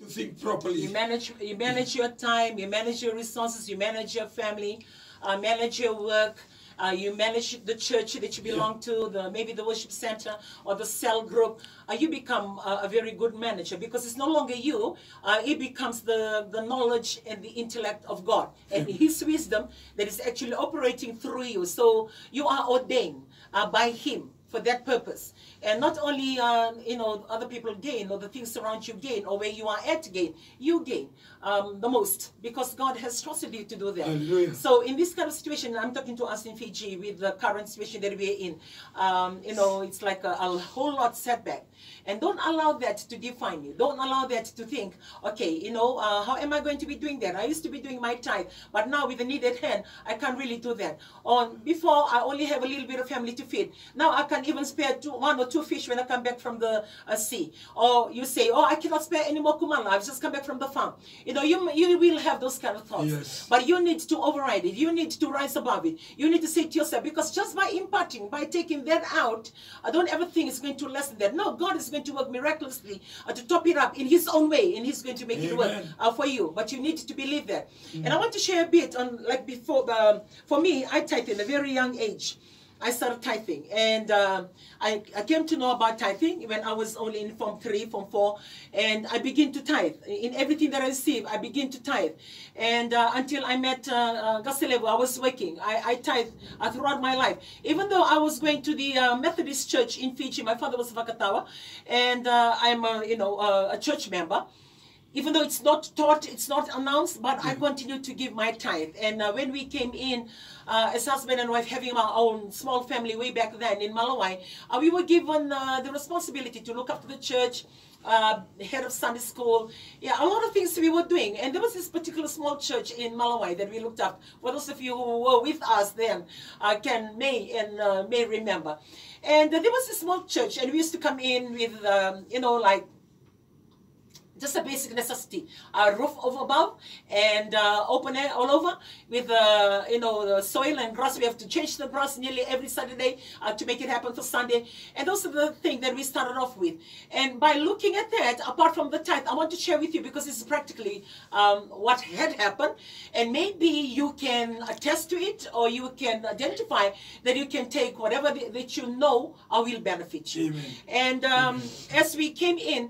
to think properly. You manage your time, you manage your resources, you manage your family, manage your work. You manage the church that you belong to, maybe the worship center or the cell group. You become a very good manager, because it's no longer you. It becomes the knowledge and the intellect of God and His wisdom that is actually operating through you. So you are ordained by Him for that purpose. And not only, other people gain, or the things around you gain, or where you are at gain, you gain the most, because God has trusted you to do that. Hallelujah. So in this kind of situation, I'm talking to us in Fiji with the current situation that we're in. It's like a whole lot setback. And don't allow that to define you. Don't allow that to think, okay, how am I going to be doing that? I used to be doing my tithe, but now with the need at hand, I can't really do that. Or before, I only have a little bit of family to feed. Now I can even spare one or two fish when I come back from the sea. Or you say, oh, I cannot spare any more kumala. I've just come back from the farm. You will have those kind of thoughts. Yes. But you need to override it. You need to rise above it. You need to say to yourself, because just by imparting, by taking that out, I don't ever think it's going to lessen that. No, God is going to work miraculously to top it up in His own way, and He's going to make it work for you. But you need to believe that. And I want to share a bit on, like before, for me, I tithed in a very young age. I started tithing, and I came to know about tithing when I was only in Form 3, Form 4, and I began to tithe. In everything that I receive, I begin to tithe. And until I met Gaselevo, I was working. I tithe throughout my life. Even though I was going to the Methodist church in Fiji, my father was Vakatawa, and I'm a church member. Even though it's not taught, it's not announced, but I continue to give my tithe. And when we came in as husband and wife, having our own small family way back then in Malawai, we were given the responsibility to look after the church, head of Sunday school. Yeah, a lot of things we were doing. And there was this particular small church in Malawai that we looked after. For those of you who were with us then may remember. And there was a small church, and we used to come in with, just a basic necessity, a roof over above and open air all over with the soil and grass. We have to change the grass nearly every Saturday to make it happen for Sunday. And those are the things that we started off with. And by looking at that, apart from the tithe, I want to share with you, because it's practically what had happened. And maybe you can attest to it, or you can identify that you can take whatever that you know will benefit you. Amen. And as we came in,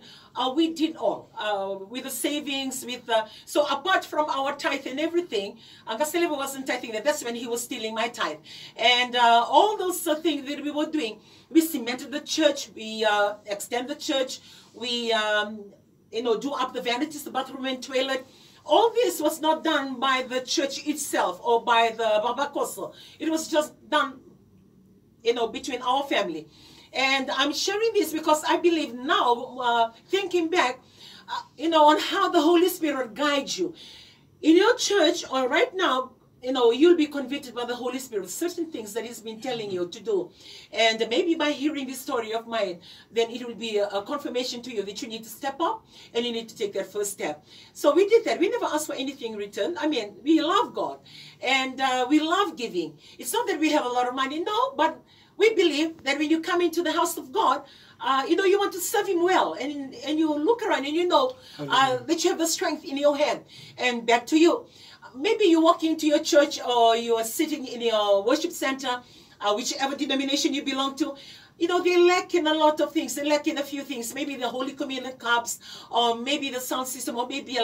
we did all with the savings, so apart from our tithe and everything, Gaselevo wasn't tithing. That's when he was stealing my tithe. And all those things that we were doing, we cemented the church, we extend the church, we do up the vanities, the bathroom and toilet. All this was not done by the church itself or by the Babakoso. It was just done, between our family. And I'm sharing this because I believe now, thinking back, on how the Holy Spirit guides you. In your church, or right now, you'll be convicted by the Holy Spirit, certain things that He's been telling you to do. And maybe by hearing this story of mine, then it will be a confirmation to you that you need to step up and you need to take that first step. So we did that. We never asked for anything in return. I mean, we love God and we love giving. It's not that we have a lot of money, no, but we believe that when you come into the house of God, you want to serve Him well, and you look around and you know that you have the strength in your hand. And back to you. Maybe you walk into your church, or you are sitting in your worship center, whichever denomination you belong to. They lack in a lot of things. They lack in a few things. Maybe the Holy Communion cups, or maybe the sound system, or maybe a